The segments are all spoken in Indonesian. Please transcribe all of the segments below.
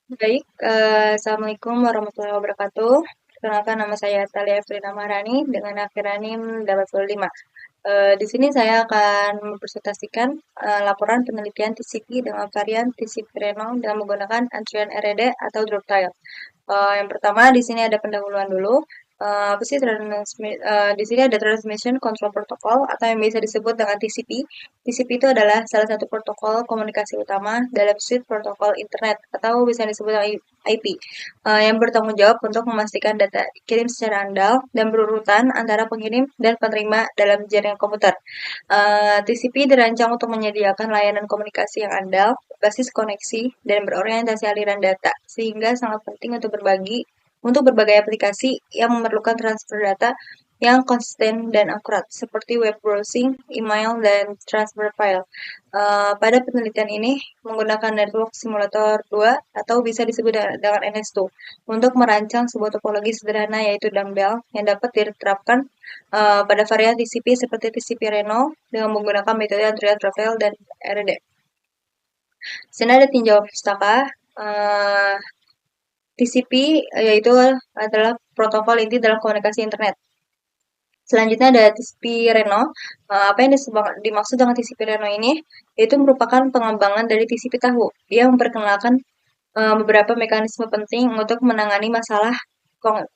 Baik, assalamualaikum warahmatullahi wabarakatuh. Perkenalkan nama saya Talia Frina Maharani dengan akhir NIM 85. Di sini saya akan mempresentasikan laporan penelitian TCP dengan varian TCP Reno dengan menggunakan antrian RED atau drop tile. Yang pertama di sini ada pendahuluan dulu. Apa sih di sini ada Transmission Control Protocol atau yang biasa disebut dengan TCP. TCP itu adalah salah satu protokol komunikasi utama dalam suite protokol internet atau bisa disebut dengan IP yang bertanggung jawab untuk memastikan data dikirim secara andal dan berurutan antara pengirim dan penerima dalam jaringan komputer. TCP dirancang untuk menyediakan layanan komunikasi yang andal, basis koneksi, dan berorientasi aliran data, sehingga sangat penting untuk berbagai aplikasi yang memerlukan transfer data yang konsisten dan akurat, seperti web browsing, email, dan transfer file. Pada penelitian ini menggunakan network simulator 2 atau bisa disebut dengan NS2 untuk merancang sebuah topologi sederhana yaitu dumbbell yang dapat diterapkan pada varian TCP seperti TCP Reno dengan menggunakan metode antrian profile dan RD. Di sini ada tinjauan pustaka. TCP yaitu adalah protokol inti dalam komunikasi internet. Selanjutnya ada TCP Reno. Apa yang dimaksud dengan TCP Reno ini? Itu merupakan pengembangan dari TCP tahu. Dia memperkenalkan beberapa mekanisme penting untuk menangani masalah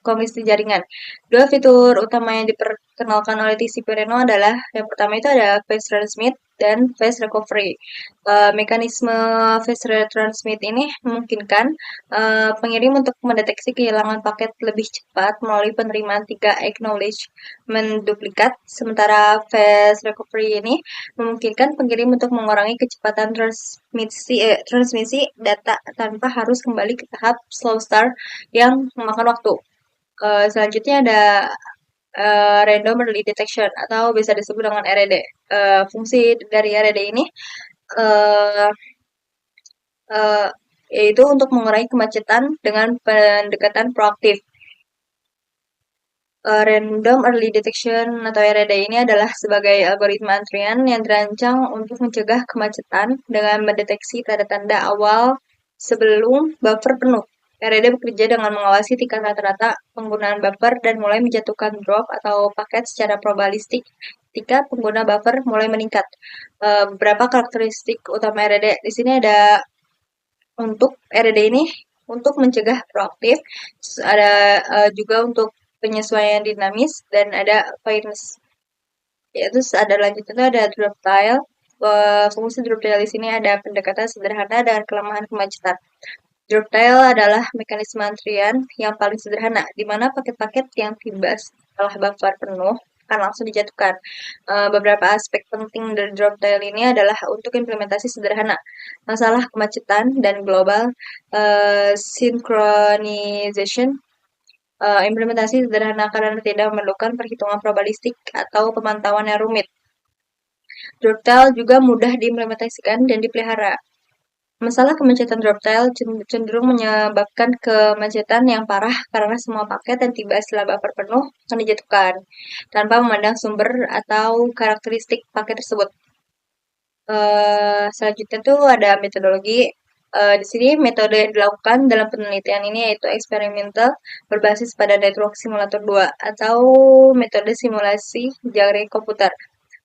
komisi jaringan. Dua fitur utama yang diperkenalkan oleh TCP Reno adalah yang pertama itu ada phase transmit dan phase recovery. Mekanisme phase transmit ini memungkinkan pengirim untuk mendeteksi kehilangan paket lebih cepat melalui penerimaan 3 acknowledgement duplikat, sementara phase recovery ini memungkinkan pengirim untuk mengurangi kecepatan transmisi data tanpa harus kembali ke tahap slow start yang memakan waktu. Selanjutnya ada random early detection atau bisa disebut dengan RED. Fungsi dari RED ini uh, uh, yaitu untuk mengurangi kemacetan dengan pendekatan proaktif. Random Early Detection atau RED ini adalah sebagai algoritma antrian yang dirancang untuk mencegah kemacetan dengan mendeteksi tanda-tanda awal sebelum buffer penuh. RED bekerja dengan mengawasi tingkat rata-rata penggunaan buffer dan mulai menjatuhkan drop atau paket secara probabilistik ketika pengguna buffer mulai meningkat. Beberapa karakteristik utama RED di sini ada untuk RED ini untuk mencegah proaktif, ada juga untuk penyesuaian dinamis dan ada fairness. Ya, terus ada lanjutnya ada drop tile. Fungsi drop tile di sini ada pendekatan sederhana dengan kelemahan kemacetan. Drop tile adalah mekanisme antrian yang paling sederhana, di mana paket-paket yang tiba setelah buffer penuh akan langsung dijatuhkan. Beberapa aspek penting dari drop tile ini adalah untuk implementasi sederhana, masalah kemacetan dan global synchronization. Implementasi sederhana karena tidak memerlukan perhitungan probabilistik atau pemantauan yang rumit. Drop tile juga mudah diimplementasikan dan dipelihara. Masalah kemacetan drop tile cenderung menyebabkan kemacetan yang parah karena semua paket yang tiba setelah buffer penuh akan dijatuhkan tanpa memandang sumber atau karakteristik paket tersebut. Selanjutnya tuh ada metodologi. Di sini metode yang dilakukan dalam penelitian ini yaitu eksperimental berbasis pada network simulator 2 atau metode simulasi jaringan komputer.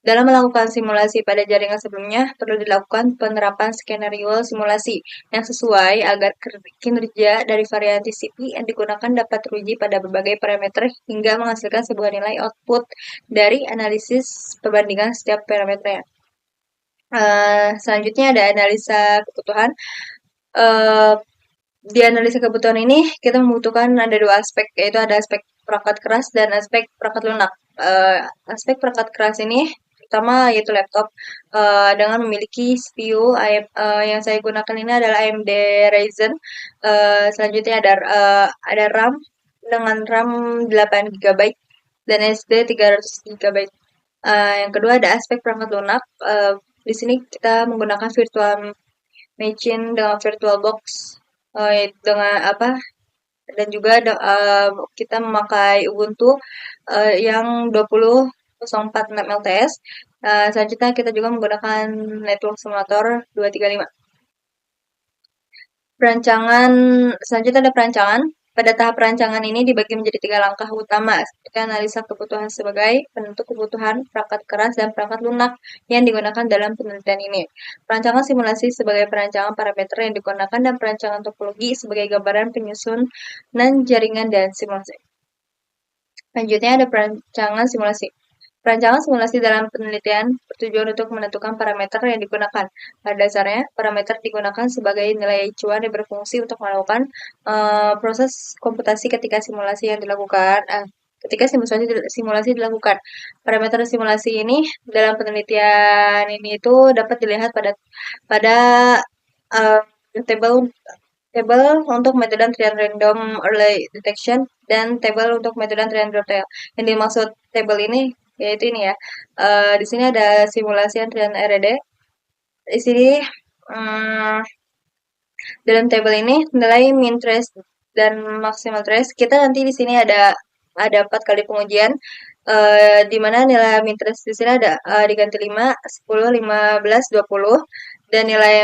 Dalam melakukan simulasi pada jaringan sebelumnya, perlu dilakukan penerapan skenario simulasi yang sesuai agar kinerja dari varian TCP yang digunakan dapat teruji pada berbagai parameter hingga menghasilkan sebuah nilai output dari analisis perbandingan setiap parameternya. Selanjutnya ada analisa kebutuhan. Uh, di analisa kebutuhan ini kita membutuhkan ada dua aspek, yaitu ada aspek perangkat keras dan aspek perangkat lunak. Aspek perangkat keras ini pertama yaitu laptop dengan memiliki CPU yang saya gunakan ini adalah AMD Ryzen. Selanjutnya ada RAM dengan RAM 8 GB dan SD 300 GB. Yang kedua ada aspek perangkat lunak. Di sini kita menggunakan virtual machine dengan VirtualBox dengan apa dan juga kita memakai Ubuntu yang 20.04.6 LTS. Selanjutnya kita juga menggunakan network simulator 235. Perancangan selanjutnya ada perancangan. Pada tahap perancangan ini dibagi menjadi 3 langkah utama, seperti analisa kebutuhan sebagai penentu kebutuhan, perangkat keras, dan perangkat lunak yang digunakan dalam penelitian ini. Perancangan simulasi sebagai perancangan parameter yang digunakan dan perancangan topologi sebagai gambaran penyusunan jaringan dan simulasi. Selanjutnya ada perancangan simulasi. Perancangan simulasi dalam penelitian bertujuan untuk menentukan parameter yang digunakan. Pada dasarnya, parameter digunakan sebagai nilai acuan yang berfungsi untuk melakukan proses komputasi ketika simulasi yang dilakukan. Ketika simulasi dilakukan, parameter simulasi ini dalam penelitian ini itu dapat dilihat pada uh, table table untuk metode trial random early detection dan table untuk metode trial detail. Yang dimaksud table ini yaitu ini ya. Di sini ada simulasi antrian RED. Di sini dalam table ini nilai min trace dan maksimal trace. Kita nanti di sini ada 4 kali pengujian. Di mana nilai min trace di sini ada diganti 5, 10, 15, 20 dan nilai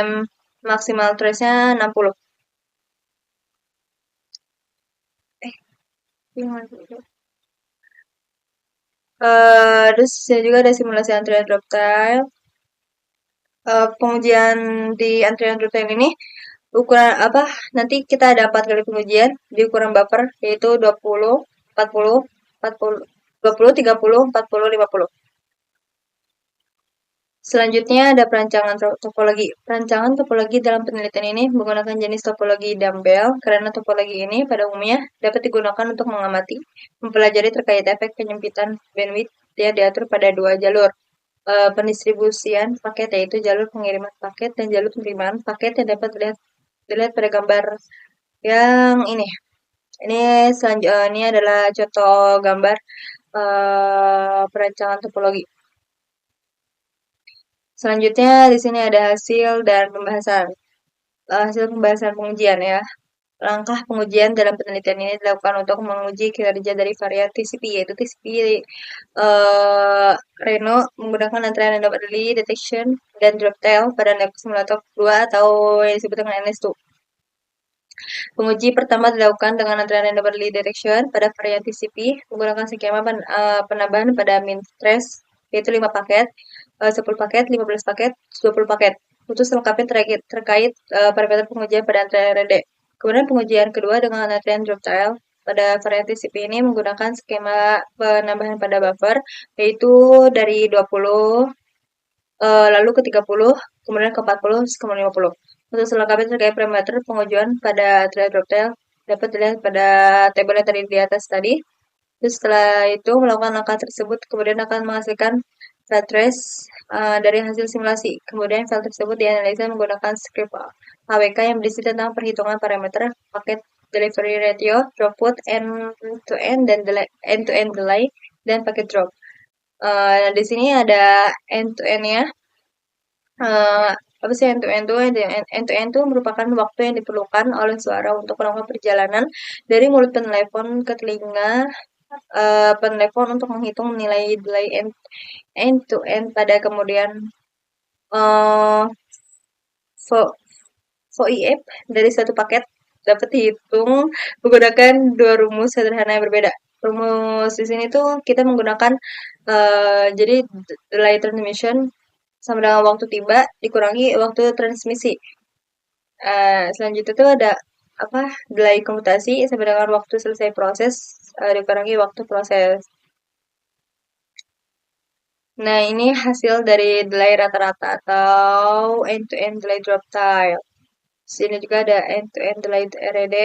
maksimal trace-nya 60. Terus juga ada simulasi antrian drop time. Pengujian di antrian drop time ini ukuran apa? Nanti kita ada 4 kali pengujian di ukuran buffer yaitu 20, 40, 40, 20, 30, 40, 50. Selanjutnya ada perancangan topologi. Perancangan topologi dalam penelitian ini menggunakan jenis topologi dumbbell karena topologi ini pada umumnya dapat digunakan untuk mengamati, mempelajari terkait efek penyempitan bandwidth yang diatur pada 2 jalur pendistribusian paket yaitu jalur pengiriman paket dan jalur penerimaan paket yang dapat dilihat pada gambar yang ini. Ini adalah contoh gambar perancangan topologi. Selanjutnya di sini ada hasil dan pembahasan. Hasil pembahasan pengujian ya. Langkah pengujian dalam penelitian ini dilakukan untuk menguji kinerja dari varian TCP, yaitu TCP Reno menggunakan antrean random early detection dan drop tail pada network simulator 2 atau yang disebut dengan NS2. Penguji pertama dilakukan dengan antrean random early detection pada varian TCP menggunakan skema penambahan pada min trace yaitu 5 paket, 10 paket, 15 paket, 20 paket. Untuk selengkapnya terkait parameter pengujian pada antrean RD. Kemudian pengujian kedua dengan antrian drop tail pada varian TCP ini menggunakan skema penambahan pada buffer yaitu dari 20 lalu ke 30, kemudian ke 40, kemudian 50. Untuk selengkapnya terkait parameter pengujian pada antrian drop tail dapat dilihat pada tabel yang tadi di atas tadi. Terus setelah itu melakukan langkah tersebut kemudian akan menghasilkan file trace dari hasil simulasi. Kemudian file tersebut dianalisa menggunakan script AWK yang berisi tentang perhitungan parameter paket delivery ratio, throughput, end-to-end dan end-to-end delay dan paket drop. Di sini ada end-to-end-nya. Apa sih end-to-end itu? End-to-end itu merupakan waktu yang diperlukan oleh suara untuk melakukan perjalanan dari mulut penelepon ke telinga penelepon untuk menghitung nilai delay end-to-end pada kemudian VoIP dari satu paket dapat dihitung menggunakan 2 rumus sederhana yang berbeda. Rumus di sini tuh kita menggunakan jadi delay transmission sama dengan waktu tiba dikurangi waktu transmisi. Selanjutnya itu ada apa delay komputasi sama dengan waktu selesai proses dikurangi waktu proses. Nah, ini hasil dari delay rata-rata atau end-to-end delay drop time. Sini juga ada end-to-end delay RED.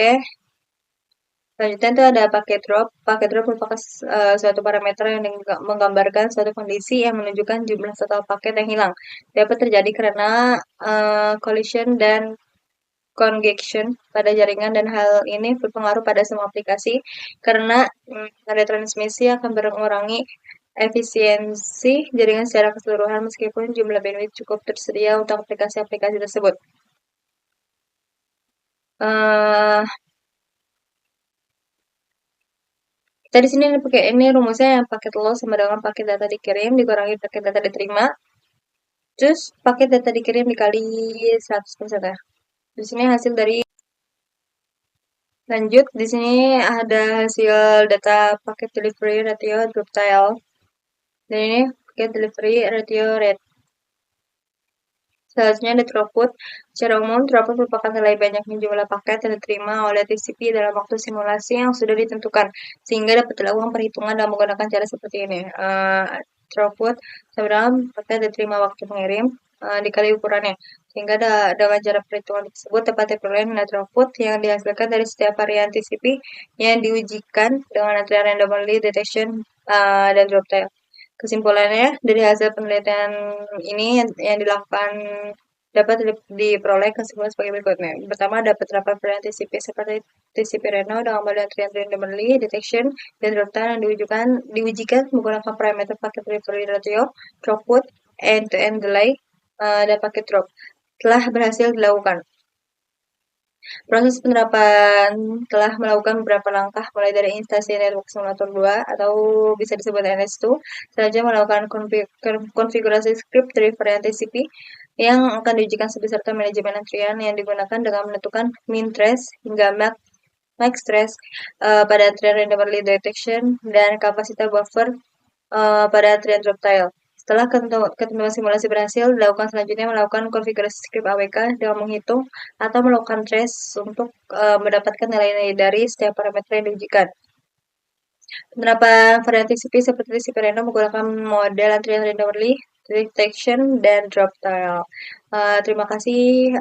Selanjutnya itu ada paket drop. Paket drop merupakan suatu parameter yang menggambarkan suatu kondisi yang menunjukkan jumlah total paket yang hilang. Dapat terjadi karena collision dan congestion pada jaringan dan hal ini berpengaruh pada semua aplikasi karena pada transmisi akan mengurangi efisiensi jaringan secara keseluruhan meskipun jumlah bandwidth cukup tersedia untuk aplikasi-aplikasi tersebut. Kita di sini pakai ini rumusnya yang paket loss sama dengan paket data dikirim dikurangi paket data diterima. Terus paket data dikirim dikali 100% ya. Di sini hasil dari Lanjut, di sini ada hasil data paket delivery ratio drop tile. Dan ini paket delivery ratio rate. Selanjutnya ada throughput. Secara umum, throughput merupakan nilai banyaknya jumlah paket yang diterima oleh TCP dalam waktu simulasi yang sudah ditentukan, sehingga dapat dilakukan perhitungan dengan menggunakan cara seperti ini. Throughput sebenarnya paket diterima waktu mengirim dikali ukurannya, sehingga dengan cara perhitungan tersebut dapat diperoleh nilai throughput yang dihasilkan dari setiap varian TCP yang diujikan dengan antrian randomly detection dan drop tail. Kesimpulannya, dari hasil penelitian ini yang dilakukan dapat diperoleh kesimpulan sebagai berikutnya. Pertama, dapat terdapat varian TCP seperti TCP Reno dengan model antrian randomly detection dan drop time yang diujikan menggunakan parameter packet delivery ratio, throughput, end-to-end delay, dan packet drop telah berhasil dilakukan. Proses penerapan telah melakukan beberapa langkah, mulai dari instansi network simulator 2 atau bisa disebut NS2, selanjutnya melakukan konfigurasi script dari varian TCP yang akan diujikan sebesar manajemen antrian yang digunakan dengan menentukan min trace hingga max trace pada antrian randomly detection dan kapasitas buffer pada antrian drop tile. Setelah ketentuan simulasi berhasil, dilakukan selanjutnya melakukan konfigurasi script AWK dengan menghitung atau melakukan trace untuk mendapatkan nilai-nilai dari setiap parameter yang diujikan. Penerapan varian TCP seperti TCP random menggunakan model antrian randomly detection dan drop tile. Terima kasih.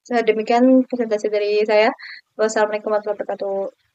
Demikian presentasi dari saya. Wassalamualaikum warahmatullahi wabarakatuh.